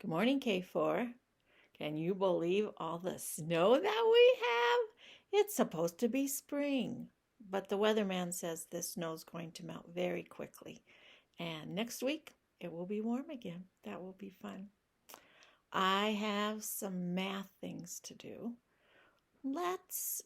Good morning, K4. Can you believe all the snow that we have? It's supposed to be spring, but the weatherman says the snow's going to melt very quickly. And next week, it will be warm again. That will be fun. I have some math things to do.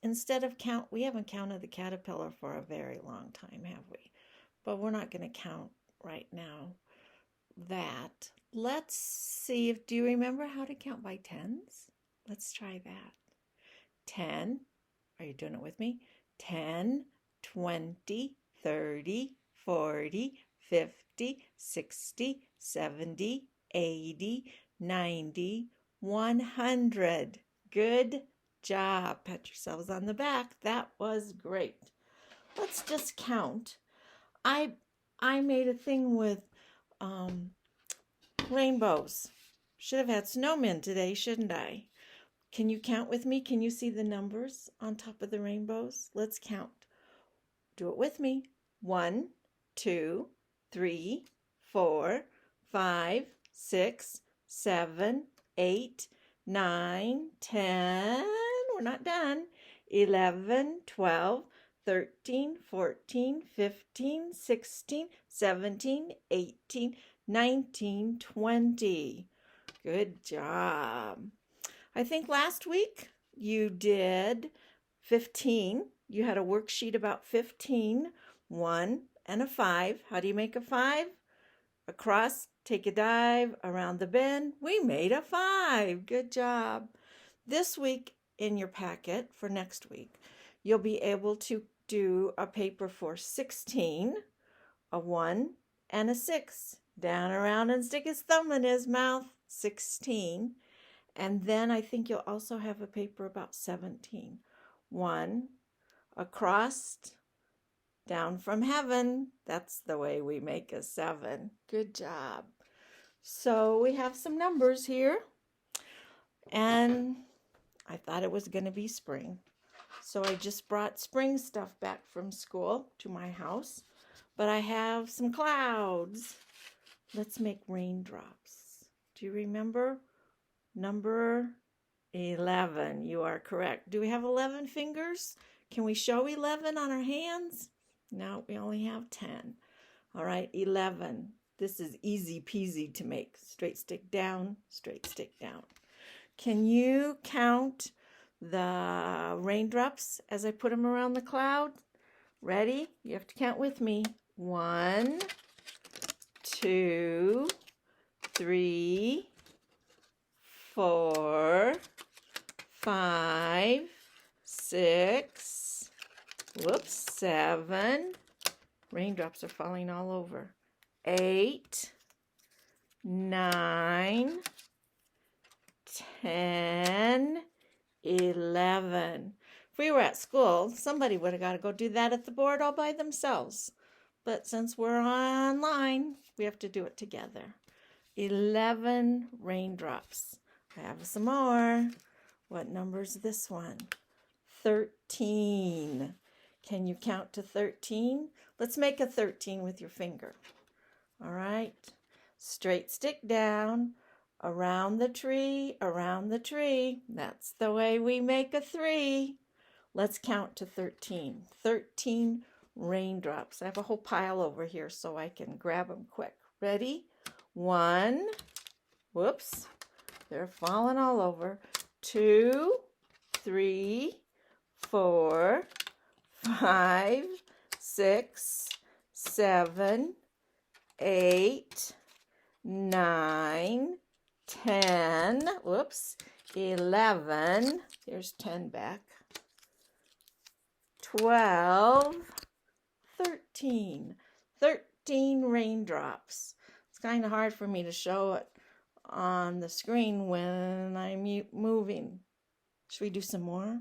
Instead of we haven't counted the caterpillar for a very long time, have we? But we're not going to count right now that. Let's see do you remember how to count by tens? Let's try that. 10, are you doing it with me? 10, 20, 30, 40, 50, 60, 70, 80, 90, 100. Good job. Pat yourselves on the back. That was great. Let's just count. I made a thing with rainbows. Should have had snowmen today, shouldn't I? Can you count with me? Can you see the numbers on top of the rainbows? Let's count. Do it with me. 1, 2, 3, 4, 5, 6, 7, 8, 9, 10. We're not done. 11, 12, 13, 14, 15, 16, 17, 18, 19, 20. Good job. I think last week you did 15. You had a worksheet about 15, 1 and a 5. How do you make a 5? Across, take a dive, around the bend. We made a 5. Good job. This week in your packet for next week, you'll be able to do a paper for 16, a 1 and a 6. Down, around, and stick his thumb in his mouth. 16. And then I think you'll also have a paper about 17. 1, across, down from heaven. That's the way we make a 7. Good job. So we have some numbers here. And I thought it was going to be spring. So I just brought spring stuff back from school to my house. But I have some clouds. Let's make raindrops. Do you remember? Number 11. You are correct. Do we have 11 fingers? Can we show 11 on our hands? No, we only have 10. All right, 11. This is easy peasy to make. Straight stick down, straight stick down. Can you count the raindrops as I put them around the cloud? Ready? You have to count with me. 1, 2, 3, 4, 5, 6, 7. Raindrops are falling all over. 8, 9, 10, 11. If we were at school, somebody would have got to go do that at the board all by themselves. But since we're online, we have to do it together. 11 raindrops. I have some more. What number is this one? 13. Can you count to 13? Let's make a 13 with your finger. All right. Straight stick down, around the tree, around the tree. That's the way we make a 3. Let's count to 13. 13 raindrops. I have a whole pile over here so I can grab them quick. Ready? 1. Whoops. They're falling all over. 2, 3, 4, 5, 6, 7, 8, 9, 10. Whoops. 11. Here's 10 back. 12, 13. 13 raindrops. It's kind of hard for me to show it on the screen when I'm moving. Should we do some more?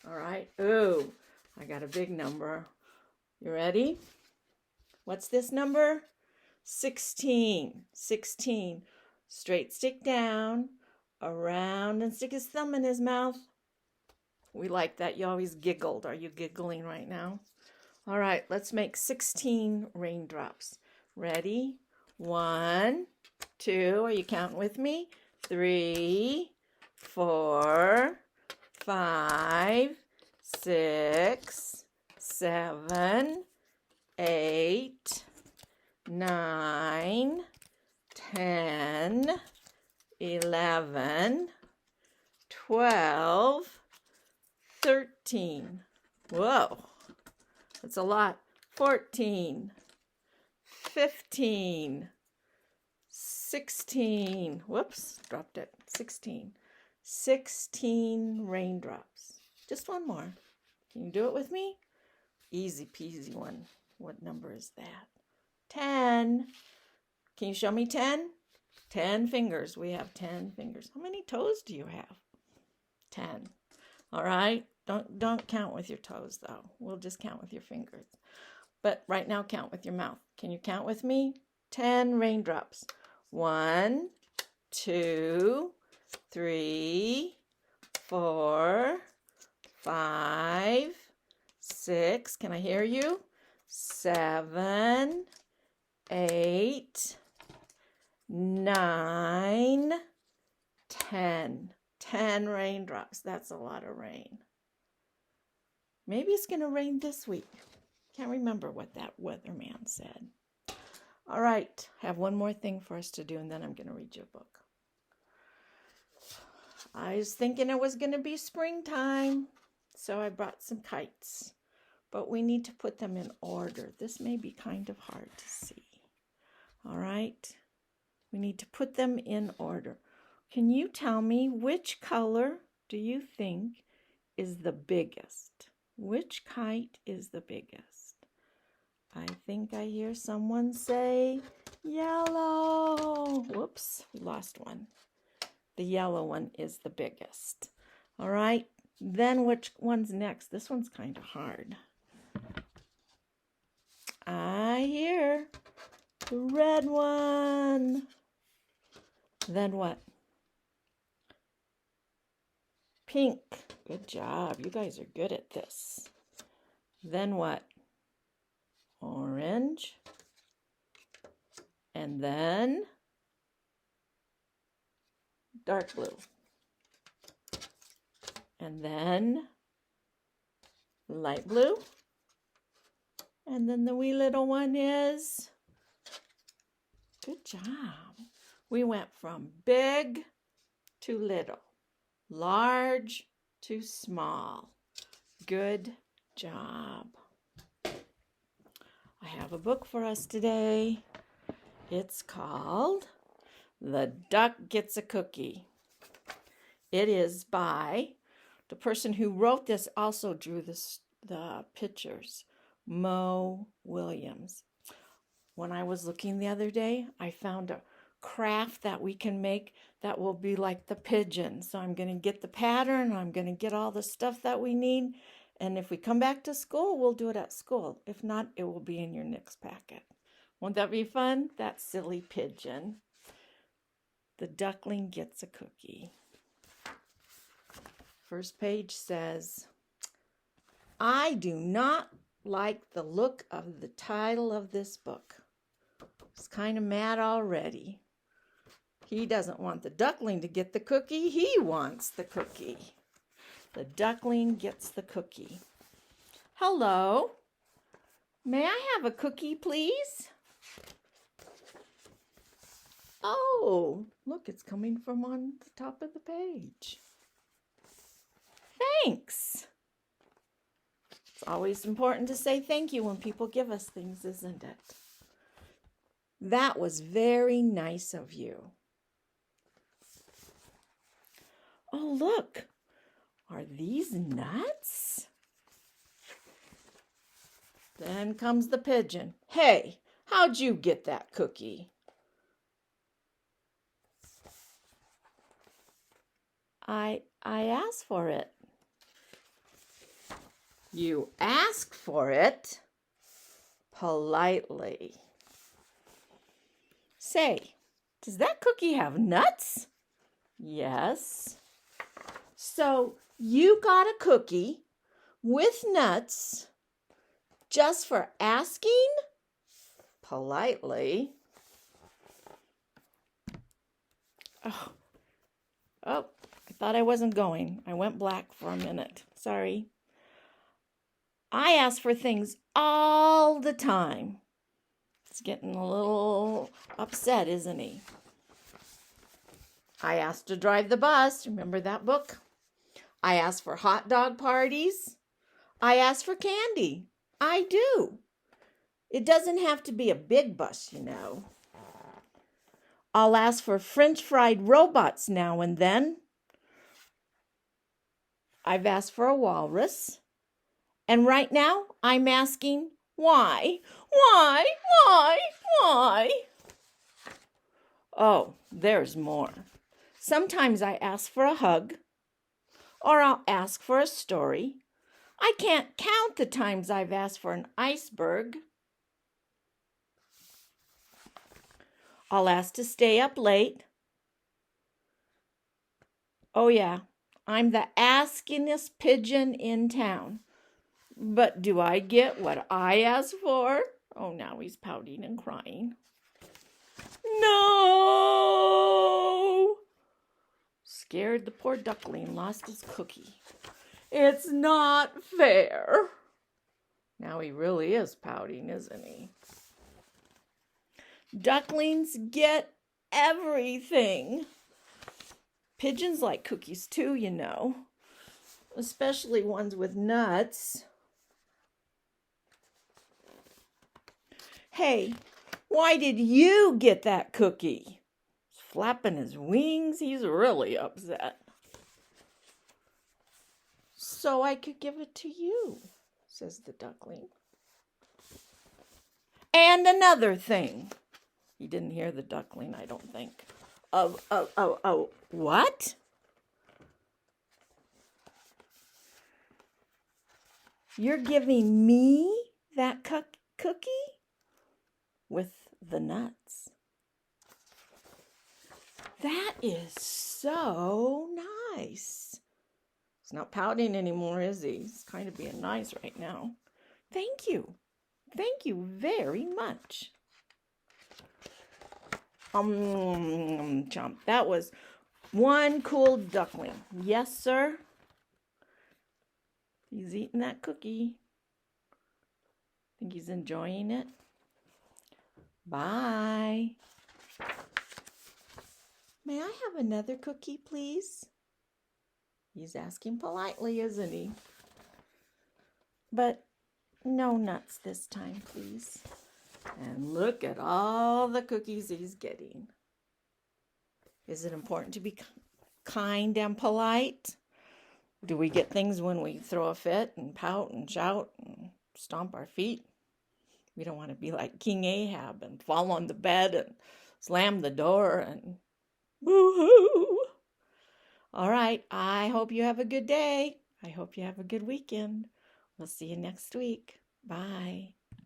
All right. Ooh, I got a big number. You ready? What's this number? 16. 16. Straight stick down, around, and stick his thumb in his mouth. We like that. You always giggled. Are you giggling right now? All right, let's make 16 raindrops. Ready? 1, 2. Are you counting with me? 3, 4, 5, 6, 7, 8, 9, 10, 11, 12, 13. Whoa, that's a lot. 14, 15, 16. Whoops, dropped it. 16. 16 raindrops. Just one more. Can you do it with me? Easy peasy one. What number is that? 10. Can you show me 10? 10 fingers. We have 10 fingers. How many toes do you have? 10. All right. Don't count with your toes, though. We'll just count with your fingers. But right now, count with your mouth. Can you count with me? 10 raindrops. 1, 2, 3, 4, 5, 6. Can I hear you? 7, 8, 9, 10. 10 raindrops. That's a lot of rain. Maybe it's going to rain this week. Can't remember what that weatherman said. All right, I have one more thing for us to do, and then I'm going to read you a book. I was thinking it was going to be springtime, so I brought some kites. But we need to put them in order. This may be kind of hard to see. All right, we need to put them in order. Can you tell me which color do you think is the biggest? Which kite is the biggest? I think I hear someone say yellow. Whoops, we lost one. The yellow one is the biggest. All right, then which one's next? This one's kind of hard. I hear the red one. Then what? Pink. Good job. You guys are good at this. Then what? Orange. And then dark blue. And then light blue. And then the wee little one is, good job. We went from big to little, large to small. Good job. I have a book for us today. It's called The Duck Gets a Cookie. It is by the person who wrote this, also drew the pictures, Mo Williams. When I was looking the other day, I found a craft that we can make that will be like the pigeon. So I'm going to get the pattern. I'm going to get all the stuff that we need. And if we come back to school, we'll do it at school. If not, it will be in your next packet. Won't that be fun? That silly pigeon. The duckling gets a cookie. First page says, I do not like the look of the title of this book. He's kind of mad already. He doesn't want the duckling to get the cookie. He wants the cookie. The duckling gets the cookie. Hello. May I have a cookie, please? Oh, look, it's coming from on the top of the page. Thanks. It's always important to say thank you when people give us things, isn't it? That was very nice of you. Oh, look. Are these nuts? Then comes the pigeon. Hey, how'd you get that cookie? I asked for it. You ask for it politely. Say, does that cookie have nuts? Yes. So you got a cookie with nuts just for asking politely. Oh, oh, I thought I wasn't going. I went black for a minute. Sorry. I ask for things all the time. He's getting a little upset, isn't he? I asked to drive the bus. Remember that book? I asked for hot dog parties. I ask for candy. I do. It doesn't have to be a big bus, you know. I'll ask for French fried robots now and then. I've asked for a walrus. And right now, I'm asking why? Why? Oh, there's more. Sometimes I ask for a hug, or I'll ask for a story. I can't count the times I've asked for an iceberg. I'll ask to stay up late. Oh yeah, I'm the askingest pigeon in town. But do I get what I ask for? Oh, now he's pouting and crying. No! Scared, the poor duckling lost his cookie. It's not fair. Now he really is pouting, isn't he? Ducklings get everything. Pigeons like cookies too, you know. Especially ones with nuts. Hey, why did you get that cookie? He's flapping his wings. He's really upset. So I could give it to you, says the duckling. And another thing. He didn't hear the duckling, I don't think. What? You're giving me that cookie? With the nuts. That is so nice. He's not pouting anymore, is he? He's kind of being nice right now. Thank you. Thank you very much. Chomp. That was one cool duckling. Yes, sir. He's eating that cookie. Think he's enjoying it? Bye. May I have another cookie, please? He's asking politely, isn't he? But no nuts this time, please. And look at all the cookies he's getting. Is it important to be kind and polite? Do we get things when we throw a fit and pout and shout and stomp our feet? We don't want to be like King Ahab and fall on the bed and slam the door and boo-hoo. All right, I hope you have a good day. I hope you have a good weekend. We'll see you next week. Bye.